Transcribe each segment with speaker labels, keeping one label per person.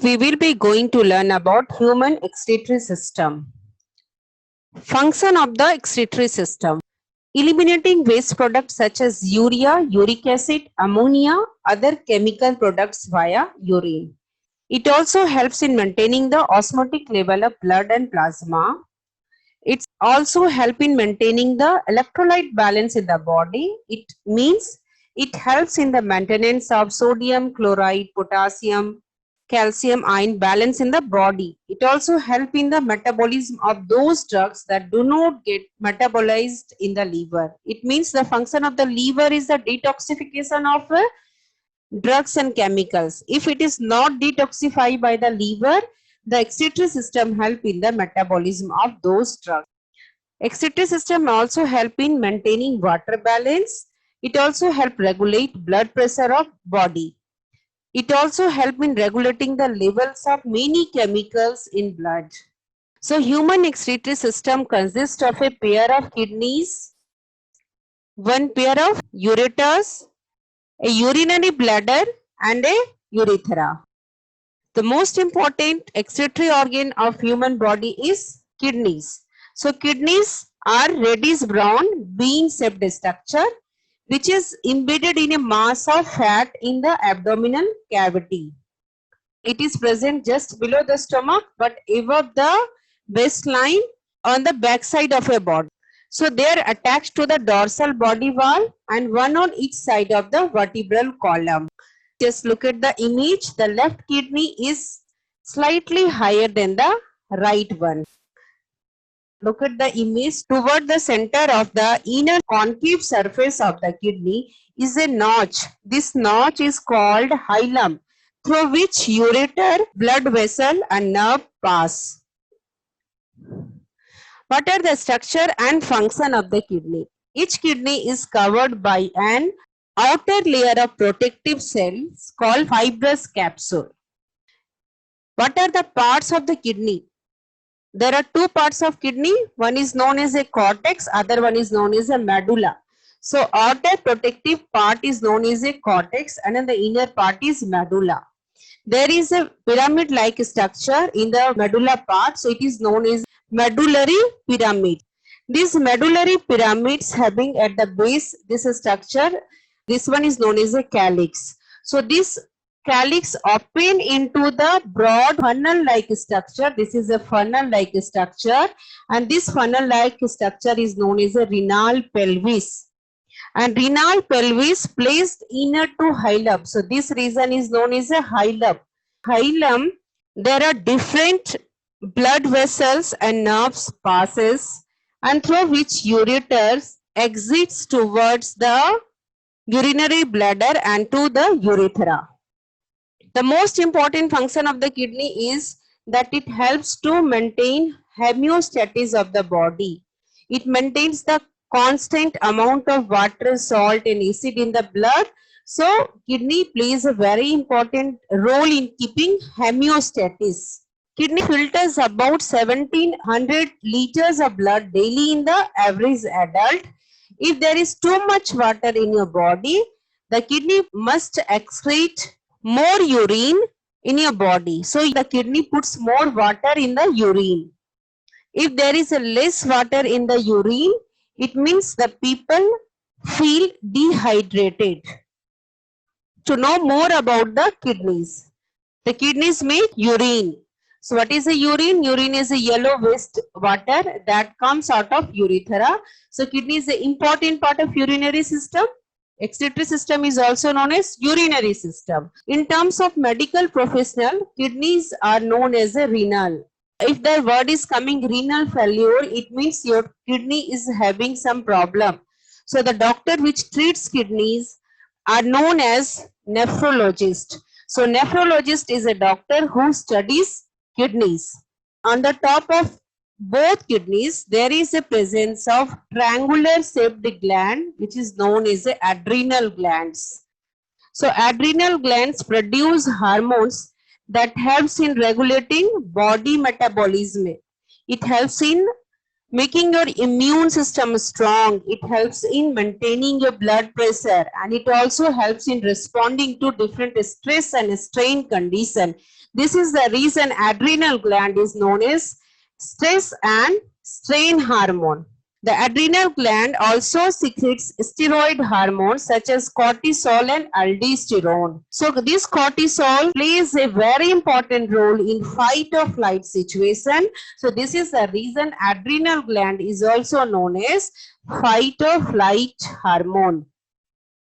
Speaker 1: we will be going to learn about human excretory system. Function of the excretory system. Eliminating waste products such as urea, uric acid, ammonia, other chemical products via urine. It also helps in maintaining the osmotic level of blood and plasma. It also helps in maintaining the electrolyte balance in the body. It means it helps in the maintenance of sodium, chloride, potassium, calcium ion balance in the body. It also helps in the metabolism of those drugs that do not get metabolized in the liver. It means the function of the liver is the detoxification of drugs and chemicals. If it is not detoxified by the liver, the excretory system help in the metabolism of those drugs. Excretory system also help in maintaining water balance. It also help regulate blood pressure of body. It also help in regulating the levels of many chemicals in blood. So human excretory system consists of a pair of kidneys, one pair of ureters, a urinary bladder and a urethra. The most important excretory organ of human body is kidneys. So kidneys are reddish brown bean shaped structure which is embedded in a mass of fat in the abdominal cavity. It is present just below the stomach but above the waistline on the back side of a body. So they are attached to the dorsal body wall and one on each side of the vertebral column. Just look at the image. The left kidney is slightly higher than the right one. Look at the image. Toward the center of the inner concave surface of the kidney is a notch. This notch is called hilum, through which ureter, blood vessel and nerve pass. What are the structure and function of the kidney? Each kidney is covered by an outer layer of protective cells called fibrous capsule. What are the parts of the kidney? There are two parts of kidney. One is known as a cortex, other one is known as a medulla. So outer protective part is known as a cortex and then the inner part is medulla. There is a pyramid-like structure in the medulla part, so it is known as medullary pyramid. These medullary pyramids having at the base this structure, this one is known as a calyx. So this calyx open into the broad funnel-like structure. This is a funnel-like structure and this funnel-like structure is known as a renal pelvis. And renal pelvis placed inner to hilum. So this region is known as a hilum. Hilum, there are different blood vessels and nerves passes and through which ureters exits towards the urinary bladder and to the urethra. The most important function of the kidney is that it helps to maintain homeostasis of the body. It maintains the constant amount of water, salt and acid in the blood. So kidney plays a very important role in keeping homeostasis. Kidney filters about 1700 liters of blood daily in the average adult. If there is too much water in your body, the kidney must excrete more urine in your body. So the kidney puts more water in the urine. If there is a less water in the urine, it means the people feel dehydrated. To know more about the kidneys, the kidneys make urine. So what is a urine? Urine is a yellow waste water that comes out of urethra. So kidney is an important part of urinary system. Excretory system is also known as urinary system. In terms of medical professional, kidneys are known as a renal. If the word is coming renal failure, it means your kidney is having some problem. So the doctor which treats kidneys are known as nephrologist. So nephrologist is a doctor who studies kidneys. On the top of both kidneys, there is a presence of triangular shaped gland which is known as the adrenal glands. So adrenal glands produce hormones that helps in regulating body metabolism. It helps in making your immune system strong. It helps in maintaining your blood pressure, and it also helps in responding to different stress and strain condition. This is the reason adrenal gland is known as stress and strain hormone. The adrenal gland also secretes steroid hormones such as cortisol and aldosterone. So this cortisol plays a very important role in fight or flight situation. So this is the reason adrenal gland is also known as fight or flight hormone.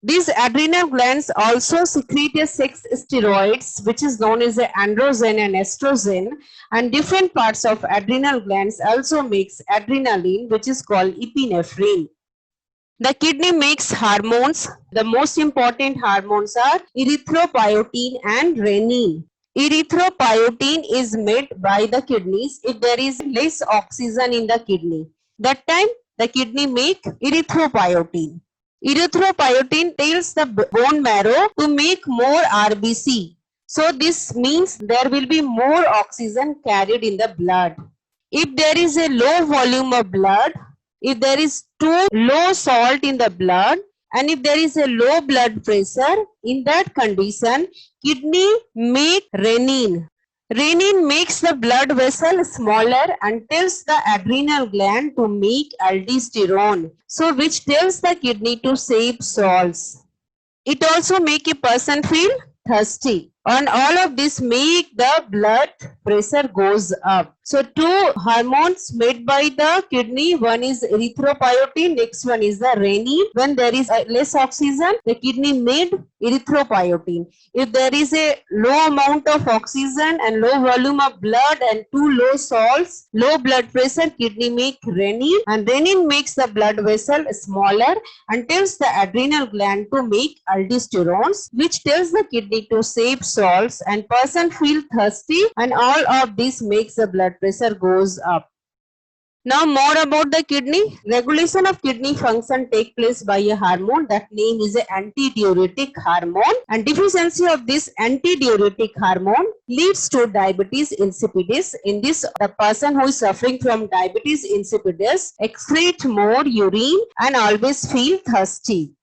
Speaker 1: These adrenal glands also secrete a sex steroids, which is known as androgen and estrogen, and different parts of adrenal glands also makes adrenaline, which is called epinephrine. The kidney makes hormones. The most important hormones are erythropoietin and renin. Erythropoietin is made by the kidneys if there is less oxygen in the kidney. That time the kidney make erythropoietin. Erythropoietin tells the bone marrow to make more RBC. So this means there will be more oxygen carried in the blood. If there is a low volume of blood, if there is too low salt in the blood, and if there is a low blood pressure, in that condition, kidney make renin. Renin makes the blood vessel smaller and tells the adrenal gland to make aldosterone, so which tells the kidney to save salts. It also make a person feel thirsty, and all of this make the blood pressure goes up. So two hormones made by the kidney, one is erythropoietin, next one is the renin. When there is less oxygen, the kidney made erythropoietin. If there is a low amount of oxygen and low volume of blood and too low salts, low blood pressure, kidney make renin, and renin makes the blood vessel smaller and tells the adrenal gland to make aldosterones, which tells the kidney to save salts, and person feel thirsty, and all of this makes the blood pressure goes up. Now more about the kidney. Regulation of kidney function take place by a hormone, that name is a antidiuretic hormone, and deficiency of this antidiuretic hormone leads to diabetes insipidus. In this, the person who is suffering from diabetes insipidus excrete more urine and always feel thirsty.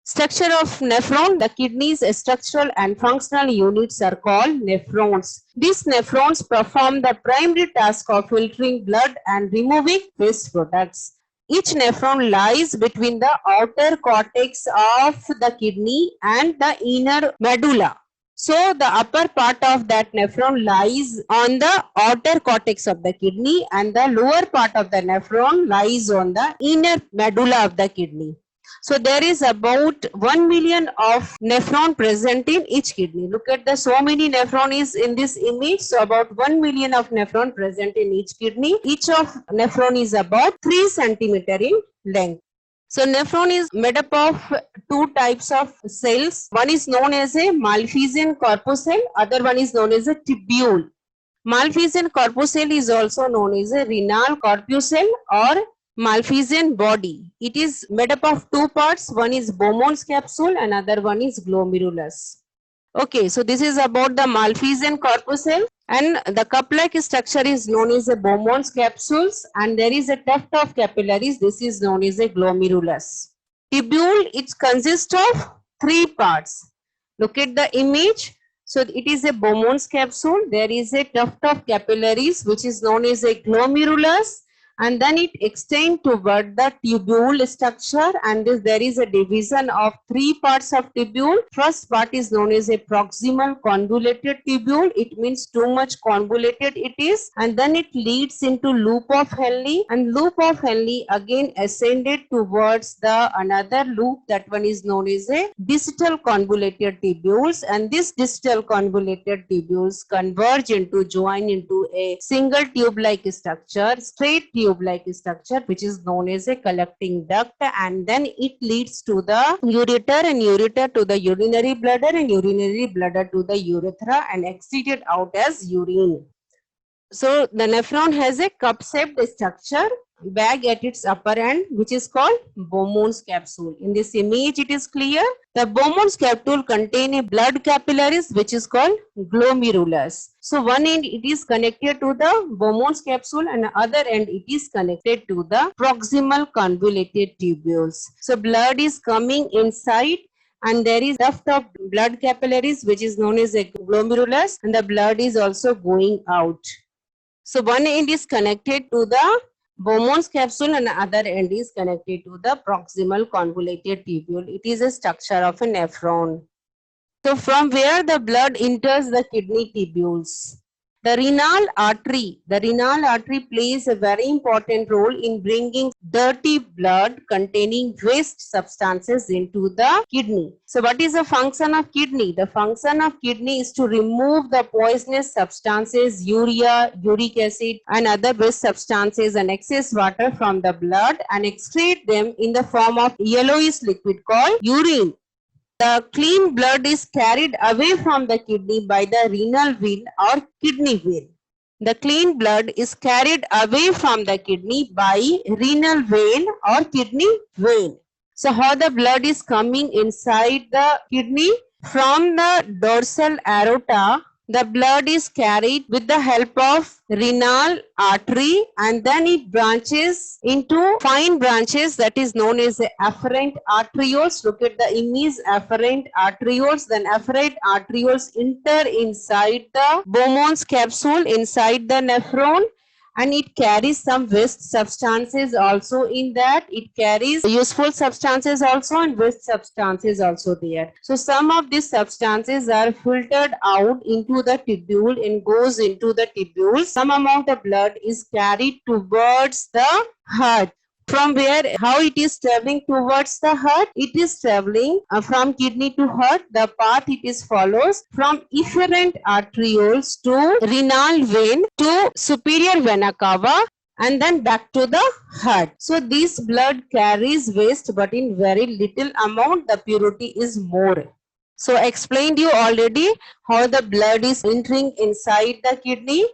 Speaker 1: Structure of nephron. The kidney's structural and functional units are called nephrons. These nephrons perform the primary task of filtering blood and removing waste products. Each nephron lies between the outer cortex of the kidney and the inner medulla. So the upper part of that nephron lies on the outer cortex of the kidney, and the lower part of the nephron lies on the inner medulla of the kidney. So there is about 1 million of nephron present in each kidney. Look at the so many nephron is in this image. So about 1 million of nephron present in each kidney. Each of nephron is about 3 centimeter in length. So nephron is made up of two types of cells. One is known as a Malpighian corpuscle. Other one is known as a tubule. Malpighian corpuscle is also known as a renal corpuscle or Malpighian body. It is made up of two parts. One is Bowman's capsule, another one is glomerulus. Okay, so this is about the Malpighian corpuscle, and the cup-like structure is known as a Bowman's capsules, and there is a tuft of capillaries. This is known as a glomerulus. Tubule, it consists of three parts. Look at the image. So it is a Bowman's capsule. There is a tuft of capillaries, which is known as a glomerulus, and then it extends toward the tubule structure, and there is a division of three parts of tubule. First part is known as a proximal convoluted tubule. It means too much convoluted it is, and then it leads into loop of Henle, and loop of Henle again ascended towards the another loop. That one is known as a distal convoluted tubules, and this distal convoluted tubules converge into join into a single tube-like structure, straight tube-like structure, which is known as a collecting duct, and then it leads to the ureter, and ureter to the urinary bladder, and urinary bladder to the urethra, and excreted out as urine. So the nephron has a cup-shaped structure bag at its upper end, which is called Bowman's capsule. In this image, it is clear. The Bowman's capsule contain a blood capillaries, which is called glomerulus. So one end it is connected to the Bowman's capsule, and the other end it is connected to the proximal convoluted tubules. So blood is coming inside, and there is duct of blood capillaries, which is known as a glomerulus, and the blood is also going out. So one end is connected to the Bowman's capsule and the other end is connected to the proximal convoluted tubule. It is a structure of a nephron. So from where the blood enters the kidney tubules? The renal artery plays a very important role in bringing dirty blood containing waste substances into the kidney. So what is the function of kidney? The function of kidney is to remove the poisonous substances, urea, uric acid and other waste substances and excess water from the blood and excrete them in the form of yellowish liquid called urine. The clean blood is carried away from the kidney by the renal vein or kidney vein. The clean blood is carried away from the kidney by renal vein or kidney vein. So how the blood is coming inside the kidney? From the dorsal aorta, the blood is carried with the help of renal artery and then it branches into fine branches that is known as the afferent arterioles. Look at the image, afferent arterioles. Then afferent arterioles enter inside the Bowman's capsule, inside the nephron, and it carries some waste substances also in that. It carries useful substances also and waste substances also there. So some of these substances are filtered out into the tubule and goes into the tubule. Some amount of blood is carried towards the heart. From where, how it is traveling towards the heart? It is traveling from kidney to heart. The path it is follows from efferent arterioles to renal vein to superior vena cava and then back to the heart. So this blood carries waste but in very little amount. The purity is more. So explained you already how the blood is entering inside the kidney.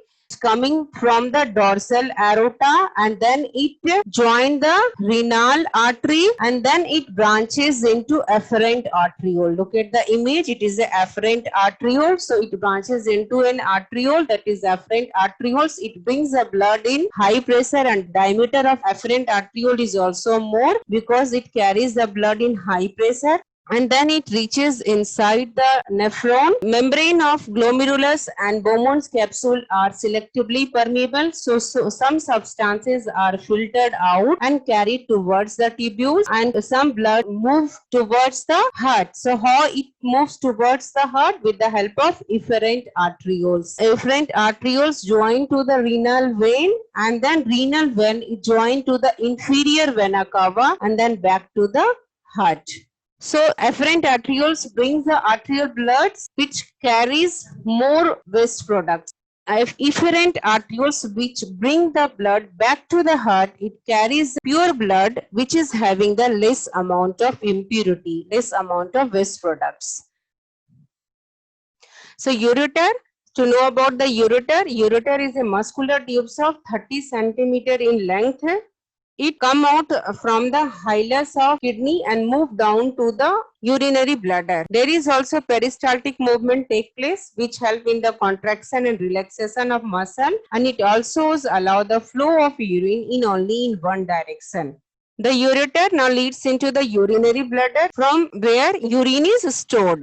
Speaker 1: Coming from the dorsal aorta and then it joins the renal artery and then it branches into afferent arteriole. Look at the image, it is the afferent arteriole. So it branches into an arteriole, that is afferent arterioles. It brings the blood in high pressure and diameter of afferent arteriole is also more because it carries the blood in high pressure. And then it reaches inside the nephron. Membrane of glomerulus and Bowman's capsule are selectively permeable. So some substances are filtered out and carried towards the tubules and some blood moves towards the heart. So how it moves towards the heart? With the help of efferent arterioles. Efferent arterioles join to the renal vein and then renal vein join to the inferior vena cava and then back to the heart. So afferent arterioles brings the arterial blood which carries more waste products. Efferent arterioles which bring the blood back to the heart, it carries pure blood which is having the less amount of impurity, less amount of waste products. So ureter, to know about the ureter is a muscular tubes of 30 centimeter in length. It come out from the hilus of kidney and move down to the urinary bladder. There is also peristaltic movement take place which help in the contraction and relaxation of muscle and it also allow the flow of urine in only in one direction. The ureter now leads into the urinary bladder from where urine is stored.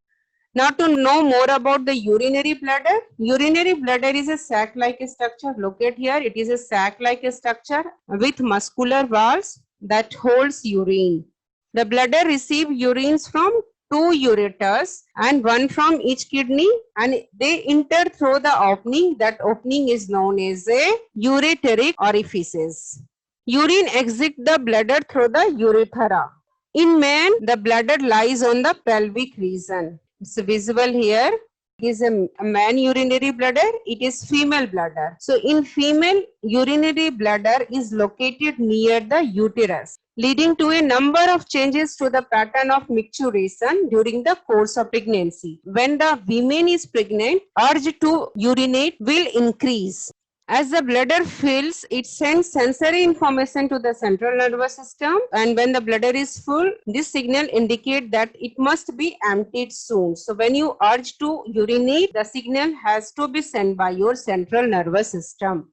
Speaker 1: Now to know more about the urinary bladder is a sac-like structure. Look at here, it is a sac-like structure with muscular walls that holds urine. The bladder receives urines from two ureters and one from each kidney and they enter through the opening. That opening is known as a ureteric orifices. Urine exits the bladder through the urethra. In man, the bladder lies on the pelvic region. It's visible here. It is a man urinary bladder. It is female bladder. So in female, urinary bladder is located near the uterus, leading to a number of changes to the pattern of micturition during the course of pregnancy. When the woman is pregnant, urge to urinate will increase. As the bladder fills, it sends sensory information to the central nervous system, and when the bladder is full, this signal indicates that it must be emptied soon. So when you urge to urinate, the signal has to be sent by your central nervous system.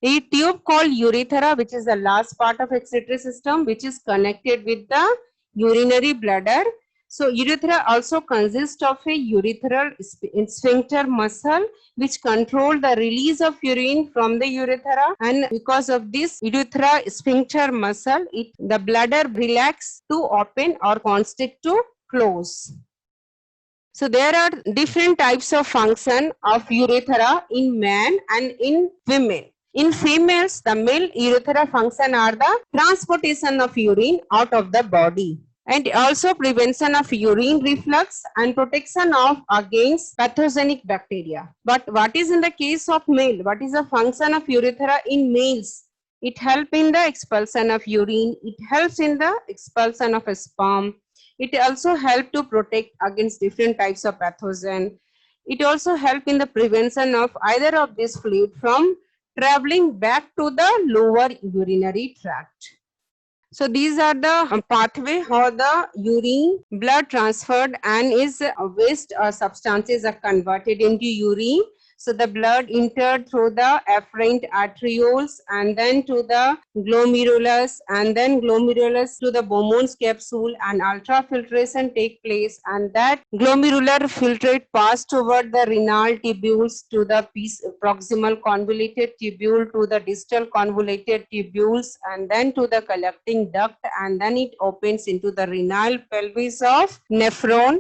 Speaker 1: A tube called urethra, which is the last part of excretory system, which is connected with the urinary bladder. So urethra also consists of a urethral sphincter muscle which control the release of urine from the urethra, and because of this urethra sphincter muscle, the bladder relax to open or constrict to close. So there are different types of function of urethra in man and in female. In females, the male urethra function are the transportation of urine out of the body, and also prevention of urine reflux and protection of against pathogenic bacteria. But what is in the case of male? What is the function of urethra in males? It helps in the expulsion of urine. It helps in the expulsion of sperm. It also helps to protect against different types of pathogen. It also helps in the prevention of either of this fluid from traveling back to the lower urinary tract. So these are the pathway how the urine blood transferred and is waste or substances are converted into urine. So the blood entered through the afferent arterioles and then to the glomerulus, and then glomerulus to the Bowman's capsule, and ultrafiltration take place, and that glomerular filtrate pass toward the renal tubules to the proximal convoluted tubule to the distal convoluted tubules, and then to the collecting duct, and then it opens into the renal pelvis of nephron.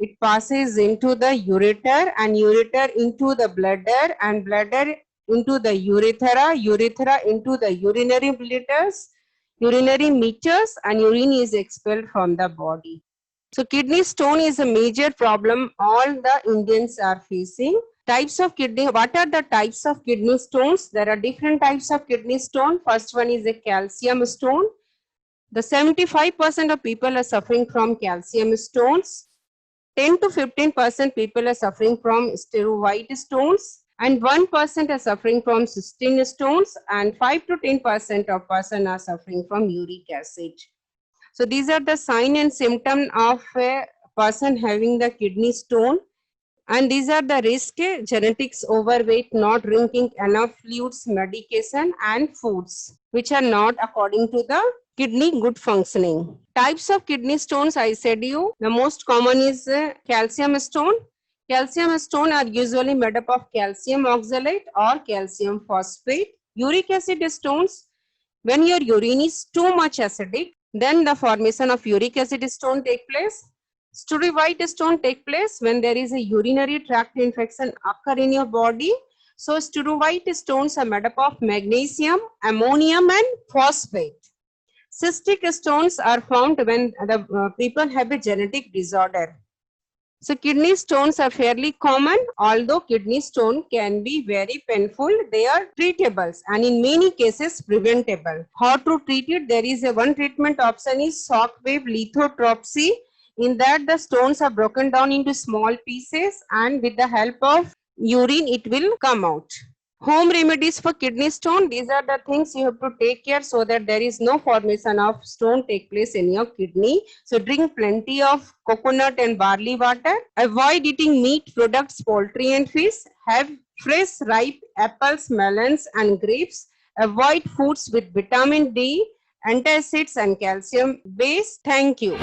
Speaker 1: It passes into the ureter, and ureter into the bladder, and bladder into the urethra, urethra into the urinary bladders, urinary meters, and urine is expelled from the body. So kidney stone is a major problem all the Indians are facing. Types of kidney, what are the types of kidney stones? There are different types of kidney stone. First one is a calcium stone. The 75% of people are suffering from calcium stones. 10 to 15% people are suffering from steroid stones, and 1% are suffering from cystine stones, and 5 to 10% of person are suffering from uric acid. So these are the sign and symptom of a person having the kidney stone, and these are the risk: genetics, overweight, not drinking enough fluids, medication, and foods which are not according to the kidney good functioning. Types of kidney stones, I said you, the most common is calcium stone. Calcium stone are usually made up of calcium oxalate or calcium phosphate. Uric acid stones, when your urine is too much acidic, then the formation of uric acid stone take place. Steroid stone take place when there is a urinary tract infection occur in your body. So steroid stones are made up of magnesium, ammonium, and phosphate. Cystic stones are found when the people have a genetic disorder. So kidney stones are fairly common. Although kidney stone can be very painful, they are treatable and in many cases preventable. How to treat it? There is a one treatment option is shock wave lithotropsy. In that the stones are broken down into small pieces, and with the help of urine it will come out. Home remedies for kidney stone, these are the things you have to take care so that there is no formation of stone take place in your kidney. So drink plenty of coconut and barley water. Avoid eating meat products, poultry and fish. Have fresh ripe apples, melons and grapes. Avoid foods with vitamin D, antacids and calcium base. Thank you.